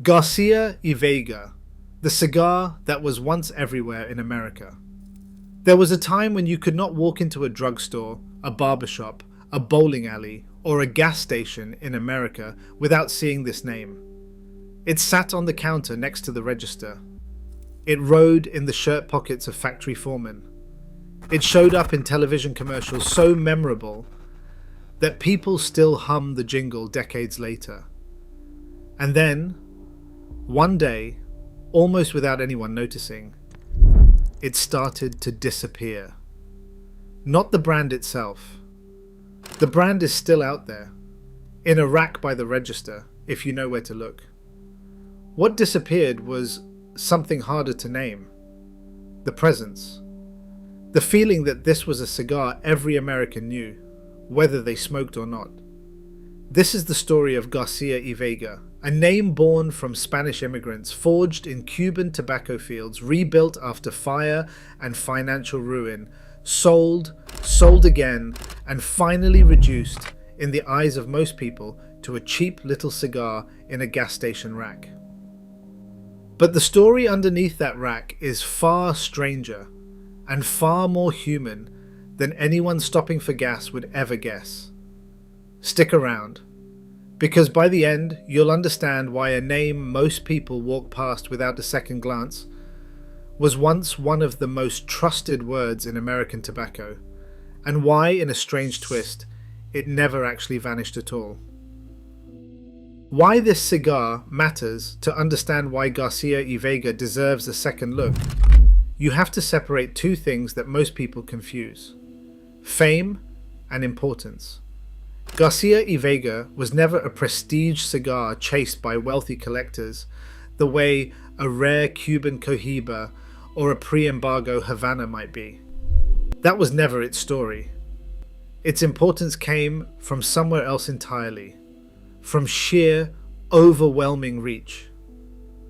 Garcia y Vega, the cigar that was once everywhere in America. There was a time when you could not walk into a drugstore, a barbershop, a bowling alley, or a gas station in America without seeing this name. It sat on the counter next to the register. It rode in the shirt pockets of factory foremen. It showed up in television commercials so memorable that people still hum the jingle decades later. And then, one day, almost without anyone noticing, it started to disappear. Not the brand itself. The brand is still out there, in a rack by the register, if you know where to look. What disappeared was something harder to name. The presence. The feeling that this was a cigar every American knew, whether they smoked or not. This is the story of Garcia y Vega, a name born from Spanish immigrants, forged in Cuban tobacco fields, rebuilt after fire and financial ruin, sold again, and finally reduced, in the eyes of most people, to a cheap little cigar in a gas station rack. But the story underneath that rack is far stranger and far more human than anyone stopping for gas would ever guess. Stick around, because by the end you'll understand why a name most people walk past without a second glance was once one of the most trusted words in American tobacco, and why, in a strange twist, it never actually vanished at all. Why this cigar matters to understand why Garcia y Vega deserves a second look. You have to separate two things that most people confuse: fame and importance. Garcia y Vega was never a prestige cigar chased by wealthy collectors the way a rare Cuban Cohiba or a pre-embargo Havana might be. That was never its story. Its importance came from somewhere else entirely, from sheer, overwhelming reach.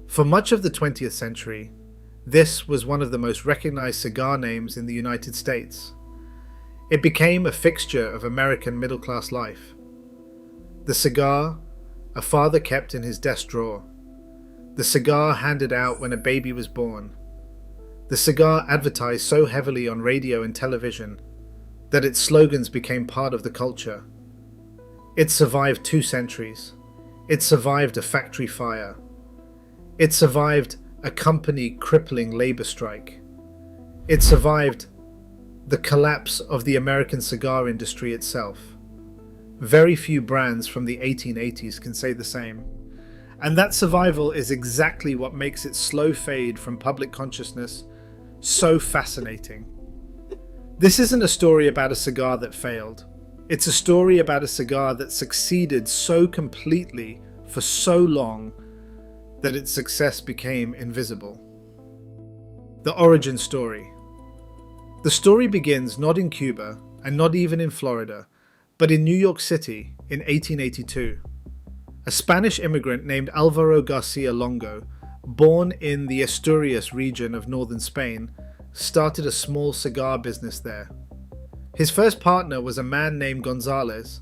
For much of the 20th century, this was one of the most recognized cigar names in the United States. It became a fixture of American middle-class life. The cigar a father kept in his desk drawer. The cigar handed out when a baby was born. The cigar advertised so heavily on radio and television that its slogans became part of the culture. It survived 2 centuries. It survived a factory fire. It survived a company crippling labor strike. It survived the collapse of the American cigar industry itself. Very few brands from the 1880s can say the same. And that survival is exactly what makes its slow fade from public consciousness so fascinating. This isn't a story about a cigar that failed. It's a story about a cigar that succeeded so completely for so long that its success became invisible. The origin story. The story begins not in Cuba and not even in Florida, but in New York City in 1882. A Spanish immigrant named Alvaro Garcia Longo, born in the Asturias region of northern Spain, started a small cigar business there. His first partner was a man named Gonzalez,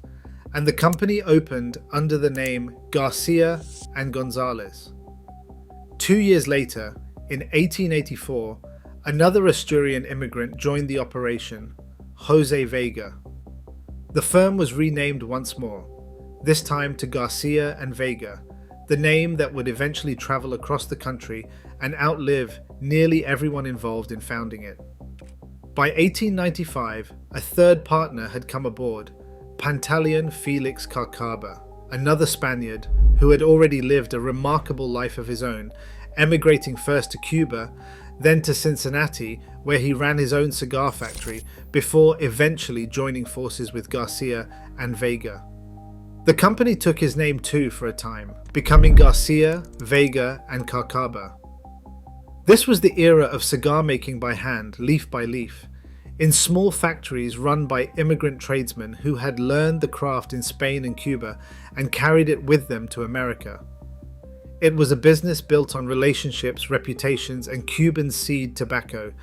and the company opened under the name Garcia and Gonzalez. 2 years later, in 1884, another Asturian immigrant joined the operation, Jose Vega. The firm was renamed once more, this time to Garcia and Vega, the name that would eventually travel across the country and outlive nearly everyone involved in founding it. By 1895, a third partner had come aboard, Pantaleon Felix Carcaba, another Spaniard who had already lived a remarkable life of his own, emigrating first to Cuba, then to Cincinnati, where he ran his own cigar factory, before eventually joining forces with Garcia and Vega. The company took his name too for a time, becoming Garcia, Vega, and Carcaba. This was the era of cigar making by hand, leaf by leaf, in small factories run by immigrant tradesmen who had learned the craft in Spain and Cuba and carried it with them to America. It was a business built on relationships, reputations, and Cuban seed tobacco,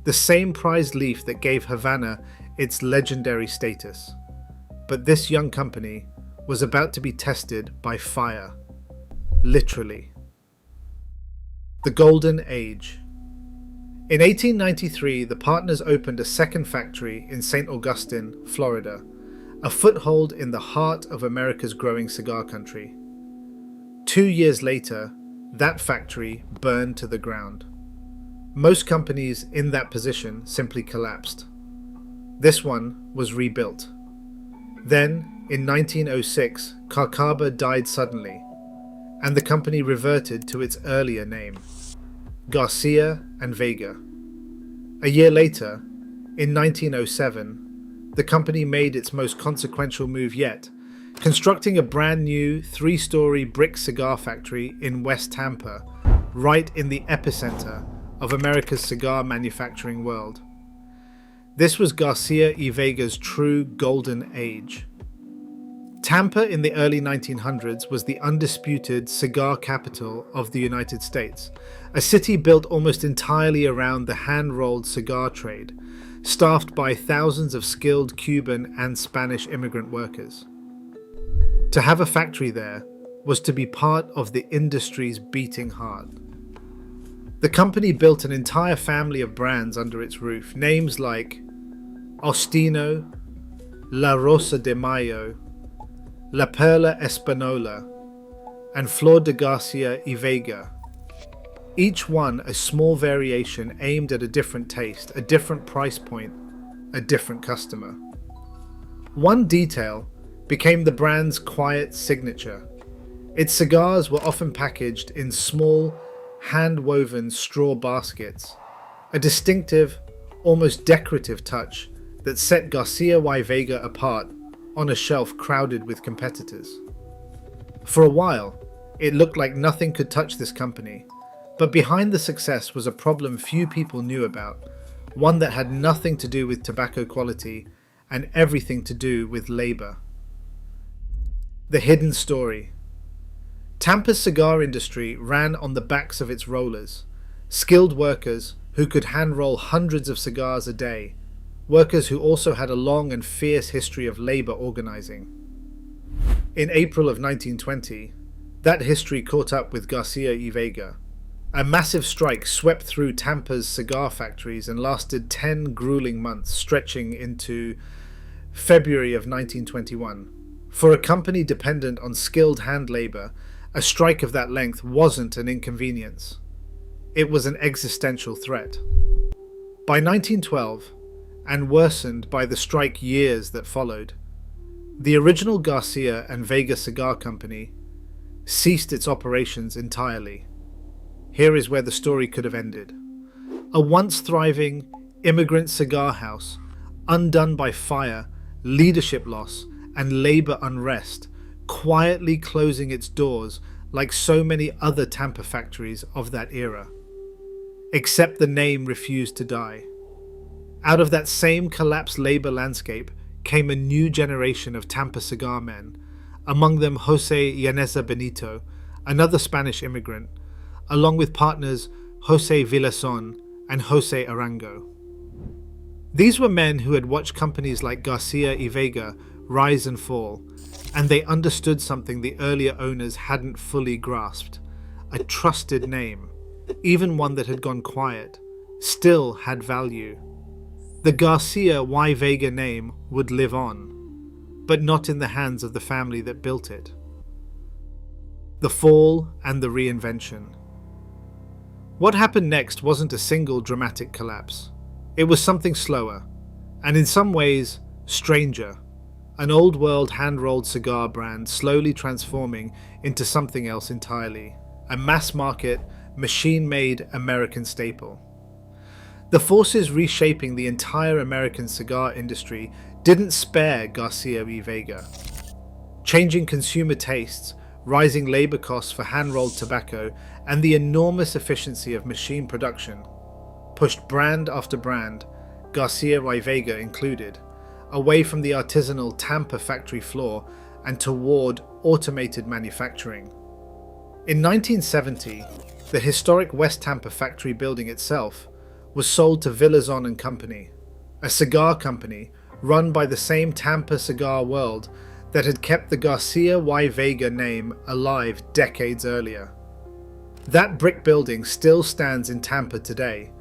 the same prized leaf that gave Havana its legendary status. But this young company was about to be tested by fire. Literally. The Golden Age. In 1893, the partners opened a second factory in St. Augustine, Florida, a foothold in the heart of America's growing cigar country. 2 years later, that factory burned to the ground. Most companies in that position simply collapsed. This one was rebuilt. Then, in 1906, Carcaba died suddenly, and the company reverted to its earlier name, Garcia and Vega. A year later, in 1907, the company made its most consequential move yet, constructing a brand new 3-story brick cigar factory in West Tampa, right in the epicenter of America's cigar manufacturing world. This was Garcia y Vega's true golden age. Tampa in the early 1900s was the undisputed cigar capital of the United States, a city built almost entirely around the hand-rolled cigar trade, staffed by thousands of skilled Cuban and Spanish immigrant workers. To have a factory there was to be part of the industry's beating heart. The company built an entire family of brands under its roof, names like Ostino, La Rosa de Mayo, La Perla Espanola, and Flor de Garcia y Vega. Each one a small variation aimed at a different taste, a different price point, a different customer. One detail became the brand's quiet signature. Its cigars were often packaged in small, hand-woven straw baskets, a distinctive, almost decorative touch that set Garcia y Vega apart on a shelf crowded with competitors. For a while, it looked like nothing could touch this company, but behind the success was a problem few people knew about, one that had nothing to do with tobacco quality and everything to do with labor. The hidden story. Tampa's cigar industry ran on the backs of its rollers, skilled workers who could hand-roll hundreds of cigars a day, workers who also had a long and fierce history of labor organizing. In April of 1920, that history caught up with Garcia y Vega. A massive strike swept through Tampa's cigar factories and lasted 10 grueling months, stretching into February of 1921. For a company dependent on skilled hand labor, a strike of that length wasn't an inconvenience. It was an existential threat. By 1912, and worsened by the strike years that followed, the original Garcia and Vega Cigar Company ceased its operations entirely. Here is where the story could have ended. A once thriving immigrant cigar house, undone by fire, leadership loss, and labor unrest, quietly closing its doors like so many other Tampa factories of that era. Except the name refused to die. Out of that same collapsed labor landscape came a new generation of Tampa cigar men, among them Jose Yaneza Benito, another Spanish immigrant, along with partners Jose Villazon and Jose Arango. These were men who had watched companies like Garcia y Vega rise and fall, and they understood something the earlier owners hadn't fully grasped. A trusted name, even one that had gone quiet, still had value. The Garcia y Vega name would live on, but not in the hands of the family that built it. The Fall and the Reinvention. What happened next wasn't a single dramatic collapse. It was something slower, and in some ways, stranger. An old-world hand-rolled cigar brand slowly transforming into something else entirely. A mass-market, machine-made American staple. The forces reshaping the entire American cigar industry didn't spare Garcia y Vega. Changing consumer tastes, rising labor costs for hand-rolled tobacco, and the enormous efficiency of machine production pushed brand after brand, Garcia y Vega included, away from the artisanal Tampa factory floor and toward automated manufacturing. In 1970, the historic West Tampa factory building itself was sold to Villazon and Company, a cigar company run by the same Tampa cigar world that had kept the Garcia y Vega name alive decades earlier. That brick building still stands in Tampa today,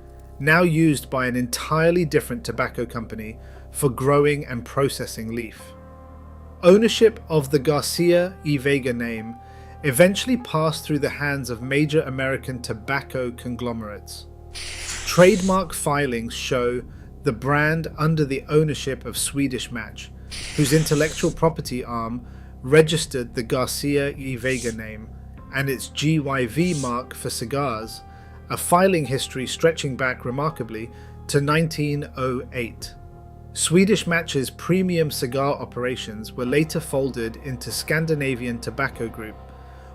now used by an entirely different tobacco company for growing and processing leaf. Ownership of the Garcia y Vega name eventually passed through the hands of major American tobacco conglomerates. Trademark filings show the brand under the ownership of Swedish Match, whose intellectual property arm registered the Garcia y Vega name and its GYV mark for cigars, a filing history stretching back remarkably to 1908. Swedish Match's premium cigar operations were later folded into Scandinavian Tobacco Group,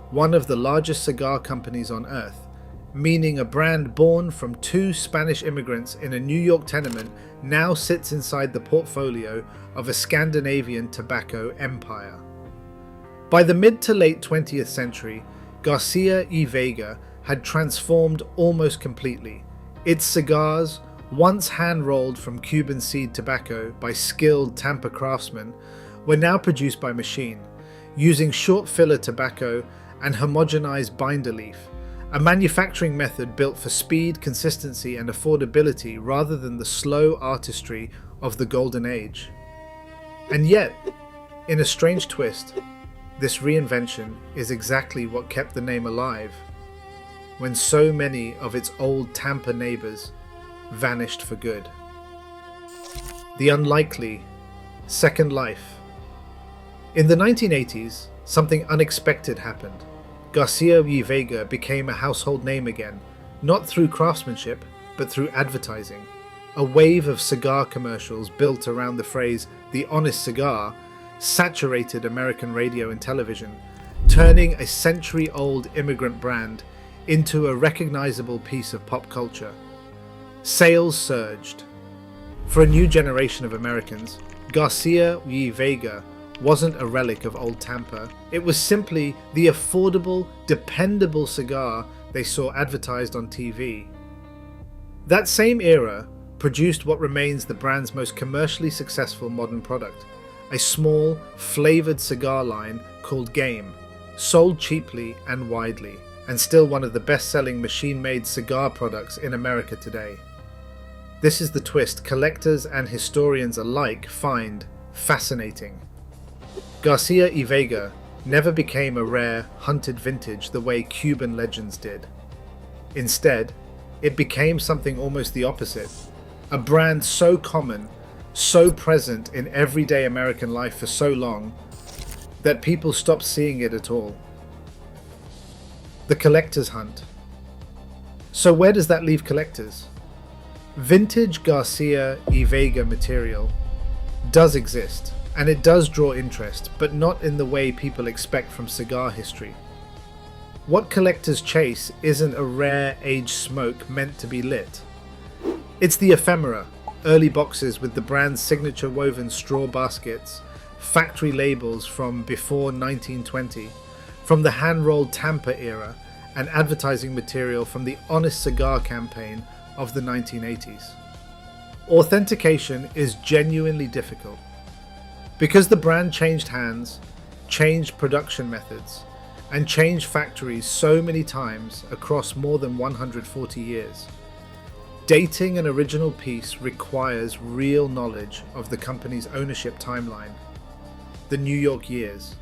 one of the largest cigar companies on earth, meaning a brand born from two Spanish immigrants in a New York tenement now sits inside the portfolio of a Scandinavian tobacco empire. By the mid to late 20th century, Garcia y Vega had transformed almost completely. Its cigars, once hand-rolled from Cuban seed tobacco by skilled Tampa craftsmen, were now produced by machine, using short filler tobacco and homogenized binder leaf, a manufacturing method built for speed, consistency, and affordability rather than the slow artistry of the Golden Age. And yet, in a strange twist, this reinvention is exactly what kept the name alive when so many of its old Tampa neighbors vanished for good. The unlikely second life. In the 1980s, something unexpected happened. Garcia y Vega became a household name again, not through craftsmanship, but through advertising. A wave of cigar commercials built around the phrase, "the honest cigar," saturated American radio and television, turning a century-old immigrant brand into a recognizable piece of pop culture. Sales surged. For a new generation of Americans, Garcia y Vega wasn't a relic of old Tampa. It was simply the affordable, dependable cigar they saw advertised on TV. That same era produced what remains the brand's most commercially successful modern product, a small, flavored cigar line called Game, sold cheaply and widely, and still one of the best-selling machine-made cigar products in America today. This is the twist collectors and historians alike find fascinating. Garcia y Vega never became a rare, hunted vintage the way Cuban legends did. Instead, it became something almost the opposite, a brand so common, so present in everyday American life for so long, that people stopped seeing it at all. The collector's hunt. So where does that leave collectors? Vintage Garcia y Vega material does exist, and it does draw interest, but not in the way people expect from cigar history. What collectors chase isn't a rare aged smoke meant to be lit. It's the ephemera, early boxes with the brand's signature woven straw baskets, factory labels from before 1920, from the hand-rolled Tampa era, and advertising material from the Honest Cigar campaign of the 1980s. Authentication is genuinely difficult. Because the brand changed hands, changed production methods, and changed factories so many times across more than 140 years. Dating an original piece requires real knowledge of the company's ownership timeline, the New York years,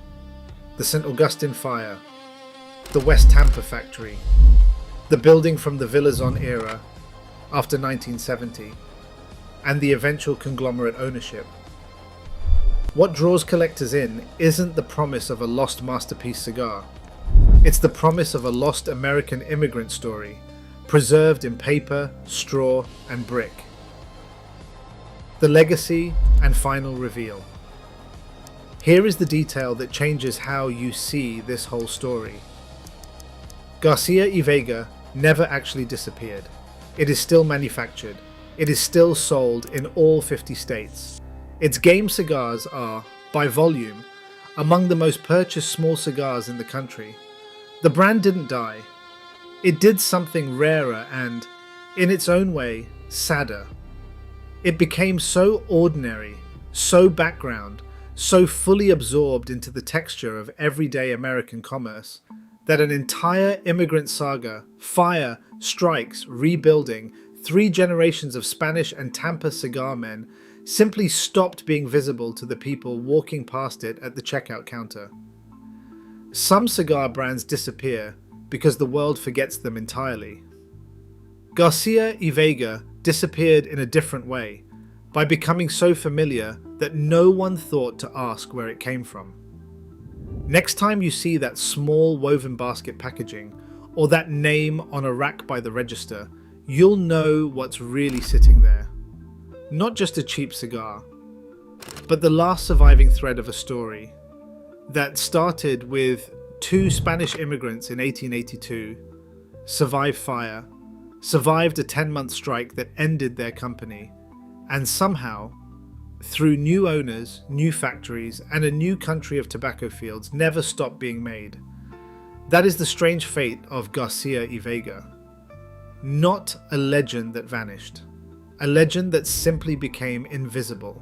the St. Augustine fire, the West Tampa factory, the building from the Villazon era after 1970, and the eventual conglomerate ownership. What draws collectors in isn't the promise of a lost masterpiece cigar. It's the promise of a lost American immigrant story, preserved in paper, straw, and brick. The legacy and final reveal. Here is the detail that changes how you see this whole story. Garcia y Vega never actually disappeared. It is still manufactured. It is still sold in all 50 states. Its Game cigars are, by volume, among the most purchased small cigars in the country. The brand didn't die. It did something rarer and, in its own way, sadder. It became so ordinary, so background, so fully absorbed into the texture of everyday American commerce, that an entire immigrant saga, fire, strikes, rebuilding, 3 generations of Spanish and Tampa cigar men simply stopped being visible to the people walking past it at the checkout counter. Some cigar brands disappear because the world forgets them entirely. Garcia y Vega disappeared in a different way, by becoming so familiar that no one thought to ask where it came from. Next time you see that small woven basket packaging, or that name on a rack by the register, you'll know what's really sitting there. Not just a cheap cigar, but the last surviving thread of a story that started with 2 Spanish immigrants in 1882, survived fire, survived a 10-month strike that ended their company, and somehow, through new owners, new factories, and a new country of tobacco fields, never stopped being made. That is the strange fate of Garcia y Vega. Not a legend that vanished. A legend that simply became invisible.